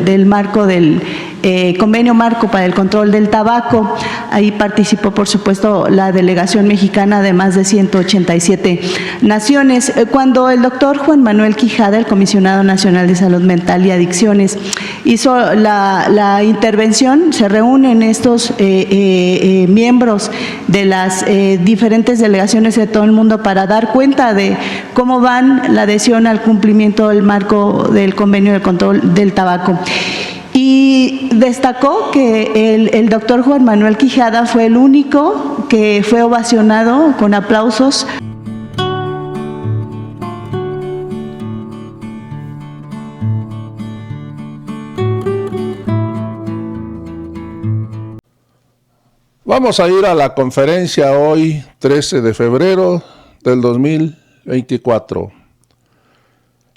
del marco del convenio marco para el control del tabaco. Ahí participó, por supuesto, la delegación mexicana de más de 187 naciones. Cuando el doctor Juan Manuel Quijada, el comisionado nacional de salud mental y adicciones, hizo la intervención, se reúnen estos miembros de las diferentes delegaciones de todo el mundo para dar cuenta de cómo van la adhesión al cumplimiento del marco del convenio del control del tabaco. Y destacó que el doctor Juan Manuel Quijada fue el único que fue ovacionado con aplausos. Vamos a ir a la conferencia hoy, 13 de febrero del 2024.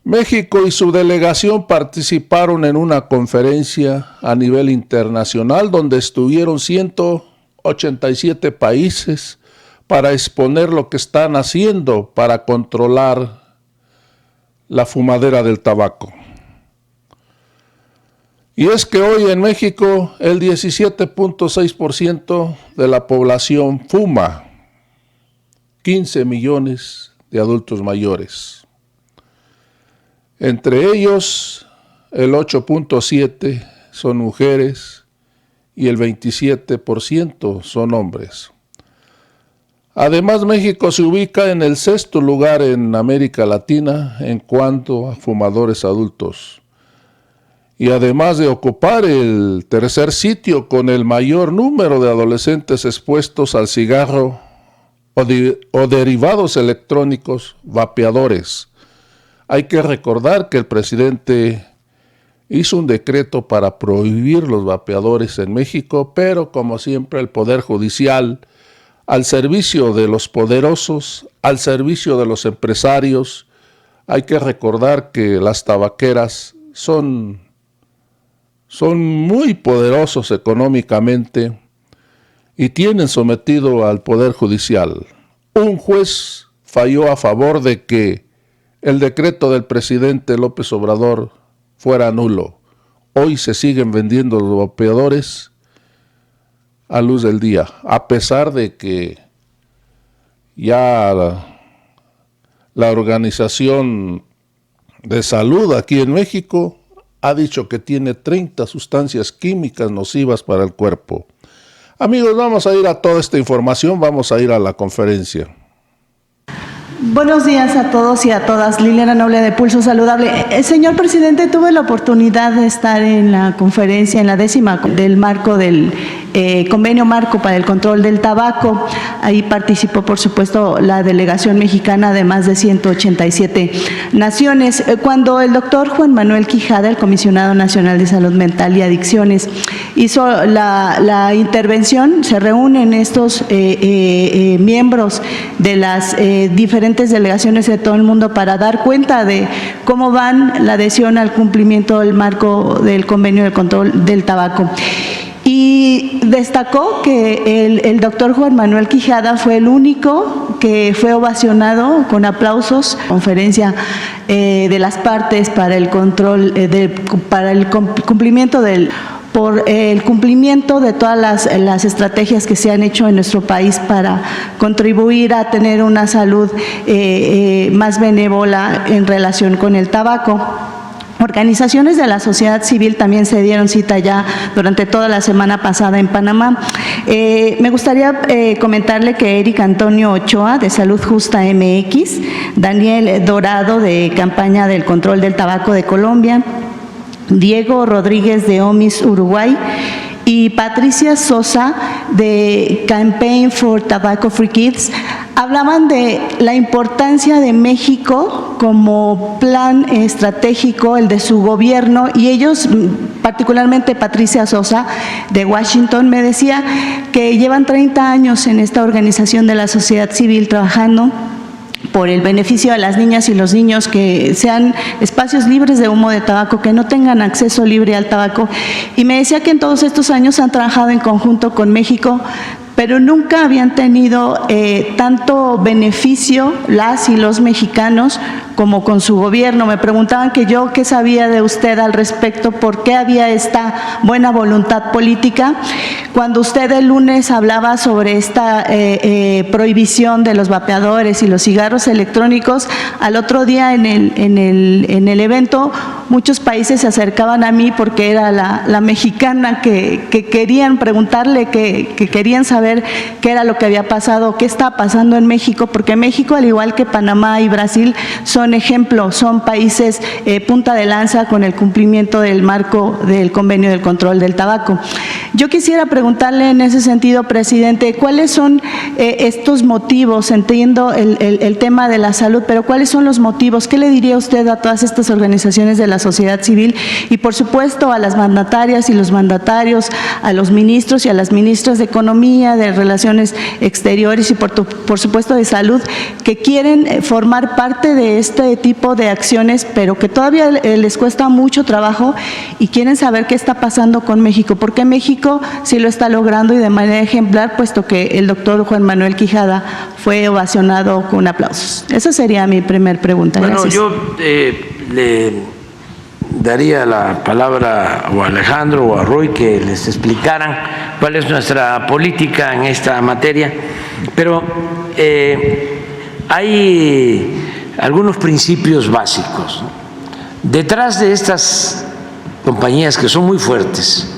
México y su delegación participaron en una conferencia a nivel internacional donde estuvieron 187 países para exponer lo que están haciendo para controlar la fumadera del tabaco. Y es que hoy en México el 17.6% de la población fuma, 15 millones de adultos mayores. Entre ellos, el 8.7% son mujeres y el 27% son hombres. Además, México se ubica en el 6º lugar en América Latina en cuanto a fumadores adultos. Y además de ocupar el 3er sitio con el mayor número de adolescentes expuestos al cigarro o derivados electrónicos vapeadores. Hay que recordar que el presidente hizo un decreto para prohibir los vapeadores en México, pero como siempre el Poder Judicial, al servicio de los poderosos, al servicio de los empresarios, hay que recordar que las tabaqueras son muy poderosos económicamente y tienen sometido al Poder Judicial. Un juez falló a favor de que el decreto del presidente López Obrador fuera nulo. Hoy se siguen vendiendo los vapeadores a luz del día, a pesar de que ya la Organización de Salud aquí en México ha dicho que tiene 30 sustancias químicas nocivas para el cuerpo. Amigos, vamos a ir a toda esta información, vamos a ir a la conferencia. Buenos días a todos y a todas. Liliana Noble de Pulso Saludable. Señor presidente, tuve la oportunidad de estar en la conferencia, en la 10ª del marco del convenio marco para el control del tabaco. Ahí participó, por supuesto, la delegación mexicana de más de 187 naciones. Cuando el doctor Juan Manuel Quijada, el comisionado nacional de salud mental y adicciones, hizo la intervención, se reúnen estos miembros de las diferentes delegaciones de todo el mundo para dar cuenta de cómo van la adhesión al cumplimiento del marco del convenio del control del tabaco. Y destacó que el doctor Juan Manuel Quijada fue el único que fue ovacionado con aplausos, conferencia de las partes para el control, para el cumplimiento por el cumplimiento de todas las estrategias que se han hecho en nuestro país para contribuir a tener una salud más benévola en relación con el tabaco. Organizaciones de la sociedad civil también se dieron cita ya durante toda la semana pasada en Panamá. Me gustaría comentarle que Eric Antonio Ochoa, de Salud Justa MX, Daniel Dorado, de Campaña del Control del Tabaco de Colombia, Diego Rodríguez, de OMIS Uruguay, y Patricia Sosa, de Campaign for Tobacco Free Kids, hablaban de la importancia de México como plan estratégico, el de su gobierno, y ellos, particularmente Patricia Sosa, de Washington, me decía que llevan 30 años en esta organización de la sociedad civil trabajando por el beneficio de las niñas y los niños, que sean espacios libres de humo de tabaco, que no tengan acceso libre al tabaco. Y me decía que en todos estos años han trabajado en conjunto con México, pero nunca habían tenido tanto beneficio las y los mexicanos como con su gobierno. Me preguntaban que yo qué sabía de usted al respecto, por qué había esta buena voluntad política. Cuando usted el lunes hablaba sobre esta prohibición de los vapeadores y los cigarros electrónicos, al otro día en el evento muchos países se acercaban a mí porque era la mexicana que querían preguntarle, que querían saber qué era lo que había pasado, qué está pasando en México, porque México, al igual que Panamá y Brasil, son ejemplos, son países punta de lanza con el cumplimiento del marco del Convenio del Control del Tabaco. Yo quisiera preguntarle en ese sentido, presidente, ¿cuáles son estos motivos? Entiendo el tema de la salud, pero ¿cuáles son los motivos? ¿Qué le diría usted a todas estas organizaciones de la sociedad civil y, por supuesto, a las mandatarias y los mandatarios, a los ministros y a las ministras de Economía, de Relaciones Exteriores y, por supuesto, de Salud, que quieren formar parte de este tipo de acciones, pero que todavía les cuesta mucho trabajo y quieren saber qué está pasando con México? Porque México sí lo está logrando y de manera ejemplar, puesto que el doctor Juan Manuel Quijada fue ovacionado con aplausos. Esa sería mi primer pregunta. Bueno, gracias. yo le daría la palabra a Alejandro o a Roy que les explicaran cuál es nuestra política en esta materia, pero hay algunos principios básicos, ¿no? Detrás de estas compañías que son muy fuertes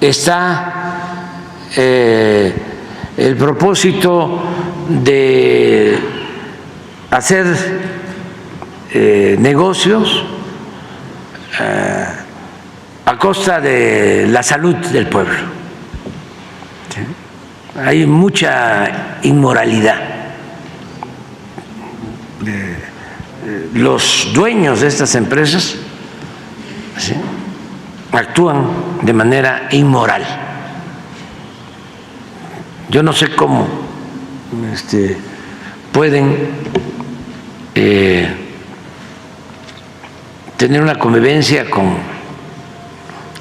está el propósito de hacer negocios a costa de la salud del pueblo. ¿Sí? Hay mucha inmoralidad. Los dueños de estas empresas, ¿sí?, actúan de manera inmoral. Yo no sé cómo pueden tener una convivencia con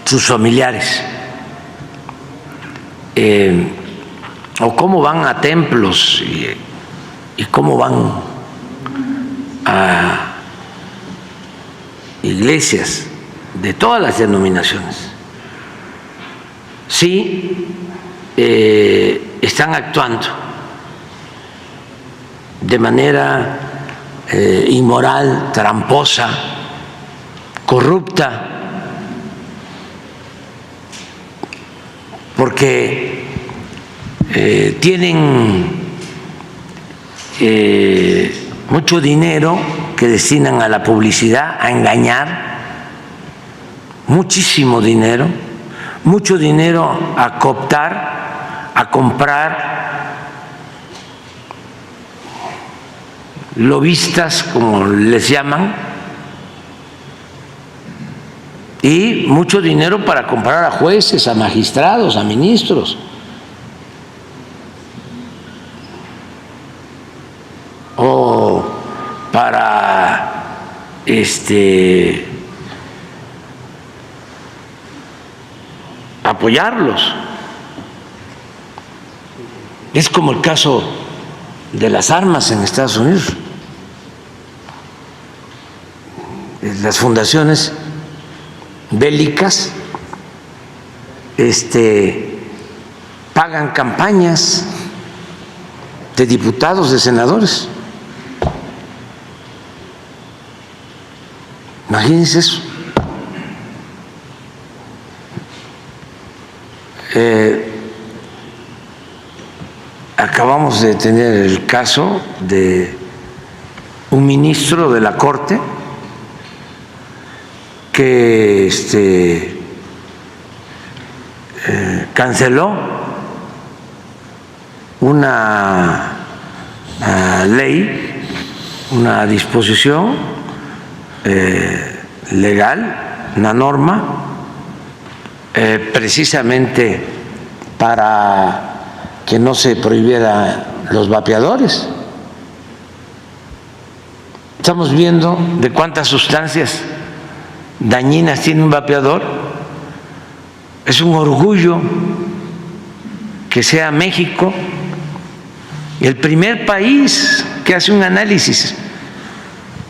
sus familiares, o cómo van a templos y cómo van a iglesias de todas las denominaciones. Sí, están actuando de manera inmoral, tramposa, corrupta, porque tienen mucho dinero que destinan a la publicidad, a engañar, muchísimo dinero, mucho dinero a cooptar, a comprar lobistas, como les llaman, y mucho dinero para comprar a jueces, a magistrados, a ministros. O para apoyarlos. Es como el caso de las armas en Estados Unidos. Las fundaciones bélicas pagan campañas de diputados, de senadores. Imagínense eso. Acabamos de tener el caso de un ministro de la Corte que canceló una ley, una disposición legal, una norma, precisamente para que no se prohibieran los vapeadores. Estamos viendo de cuántas sustancias dañinas tiene un vapeador Es un orgullo que sea México el primer país que hace un análisis,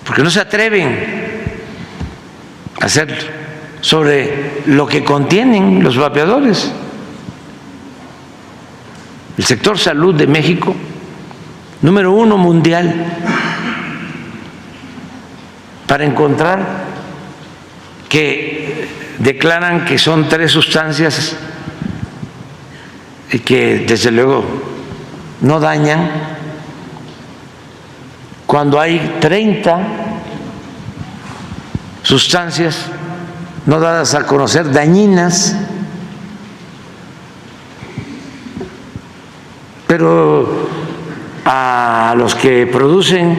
porque no se atreven a hacerlo, sobre lo que contienen los vapeadores. El sector salud de México, número 1 mundial, para encontrar que declaran que son 3 sustancias y que desde luego no dañan, cuando hay 30 sustancias no dadas a conocer dañinas. Pero a los que producen,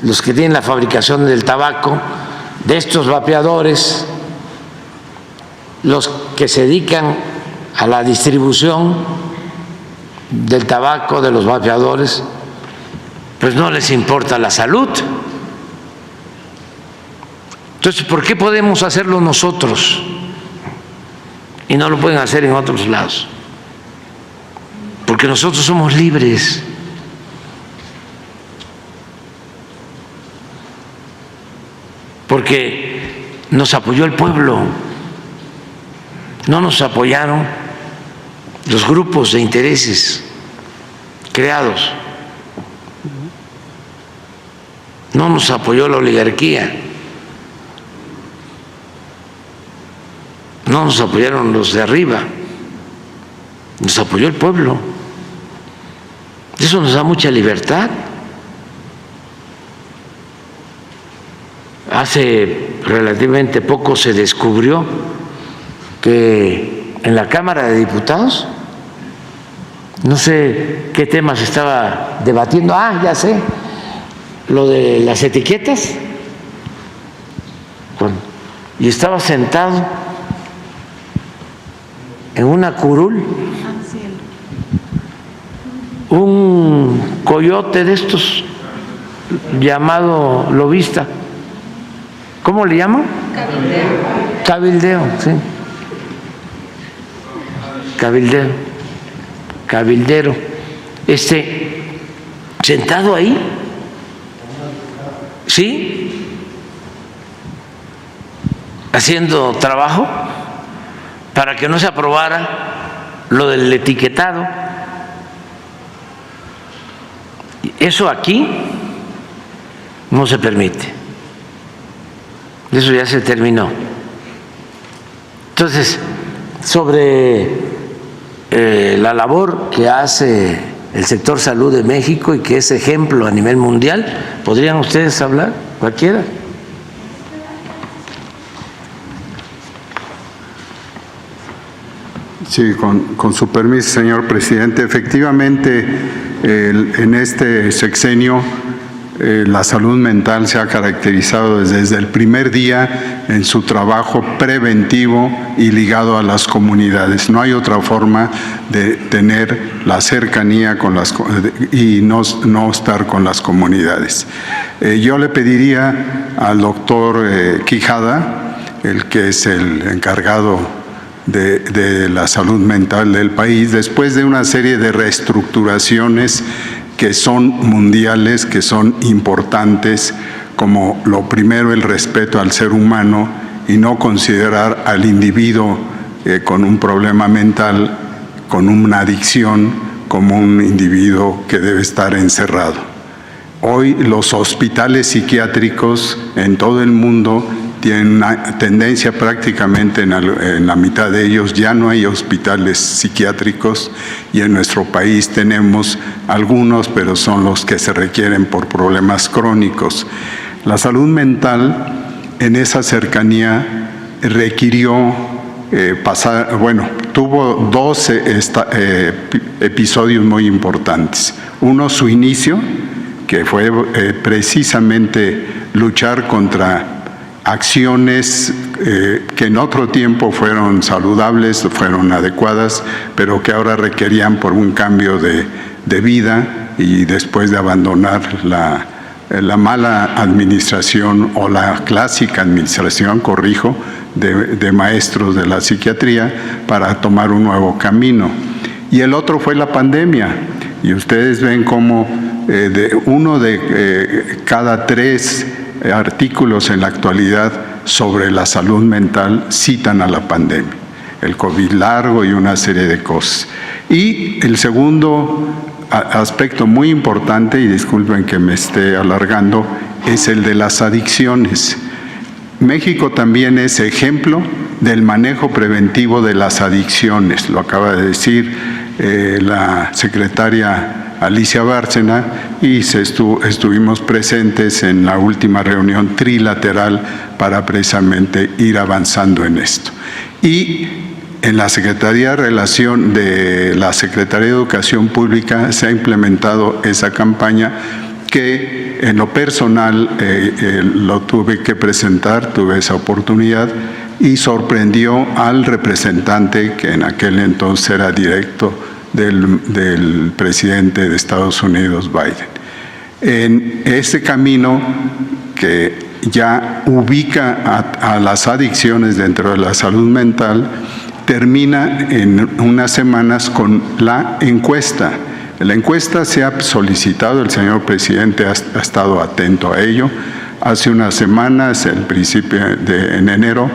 los que tienen la fabricación del tabaco, de estos vapeadores, los que se dedican a la distribución del tabaco, de los vapeadores, pues no les importa la salud. Entonces, ¿por qué podemos hacerlo nosotros y no lo pueden hacer en otros lados? Porque nosotros somos libres. Porque nos apoyó el pueblo, no nos apoyaron los grupos de intereses creados, no nos apoyó la oligarquía, no nos apoyaron los de arriba, nos apoyó el pueblo. Eso nos da mucha libertad. Hace relativamente poco se descubrió que en la Cámara de Diputados, no sé qué tema se estaba debatiendo, ya sé, lo de las etiquetas, y estaba sentado en una curul un coyote de estos llamado lobista. ¿Cómo le llaman? Cabildeo. Cabildeo, sí. Cabildero. Sentado ahí, ¿sí? Haciendo trabajo para que no se aprobara lo del etiquetado. Eso aquí no se permite. Eso ya se terminó. Entonces, sobre la labor que hace el sector salud de México y que es ejemplo a nivel mundial, ¿podrían ustedes hablar? Cualquiera. Sí, con su permiso, señor presidente. Efectivamente, en este sexenio la salud mental se ha caracterizado desde el primer día en su trabajo preventivo y ligado a las comunidades. No hay otra forma de tener la cercanía con y no estar con las comunidades. Yo le pediría al doctor Quijada, el que es el encargado de la salud mental del país, después de una serie de reestructuraciones que son mundiales, que son importantes, como lo primero, el respeto al ser humano y no considerar al individuo con un problema mental, con una adicción, como un individuo que debe estar encerrado. Hoy los hospitales psiquiátricos en todo el mundo tienen una tendencia, prácticamente en la mitad de ellos ya no hay hospitales psiquiátricos, y en nuestro país tenemos algunos, pero son los que se requieren por problemas crónicos. La salud mental en esa cercanía requirió tuvo dos episodios muy importantes. Uno, su inicio, que fue precisamente luchar contra acciones que en otro tiempo fueron saludables, fueron adecuadas, pero que ahora requerían por un cambio de vida, y después de abandonar la mala administración o la clásica administración, de maestros de la psiquiatría para tomar un nuevo camino. Y el otro fue la pandemia. Y ustedes ven cómo uno de cada 3 artículos en la actualidad sobre la salud mental citan a la pandemia, el COVID largo y una serie de cosas. Y el segundo aspecto muy importante, y disculpen que me esté alargando, es el de las adicciones. México también es ejemplo del manejo preventivo de las adicciones, lo acaba de decir la secretaria Alicia Bárcena, y estuvimos presentes en la última reunión trilateral para precisamente ir avanzando en esto. Y en la Secretaría de Educación Pública se ha implementado esa campaña que en lo personal lo tuve que presentar, tuve esa oportunidad y sorprendió al representante que en aquel entonces era directo del presidente de Estados Unidos, Biden. En este camino que ya ubica a las adicciones dentro de la salud mental, termina en unas semanas con la encuesta. La encuesta se ha solicitado, el señor presidente ha estado atento a ello. Hace unas semanas, el principio en enero,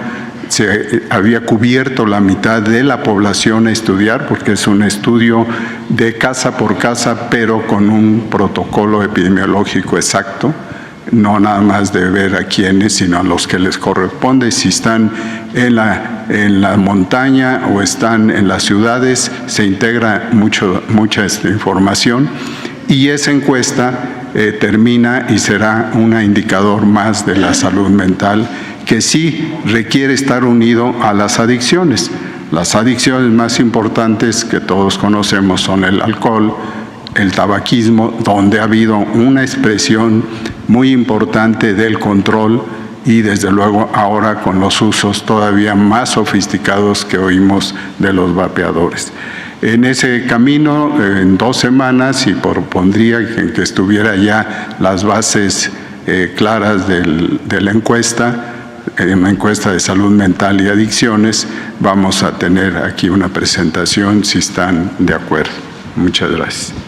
se había cubierto la mitad de la población a estudiar, porque es un estudio de casa por casa, pero con un protocolo epidemiológico exacto, no nada más de ver a quiénes, sino a los que les corresponde. Si están en la montaña o están en las ciudades, se integra mucha información, y esa encuesta termina y será un indicador más de la salud mental, que sí requiere estar unido a las adicciones. Las adicciones más importantes que todos conocemos son el alcohol, el tabaquismo, donde ha habido una expresión muy importante del control, y desde luego ahora con los usos todavía más sofisticados que oímos de los vapeadores. En ese camino, en 2 semanas, y propondría que estuviera ya las bases claras de la encuesta, en una encuesta de salud mental y adicciones, vamos a tener aquí una presentación, si están de acuerdo. Muchas gracias.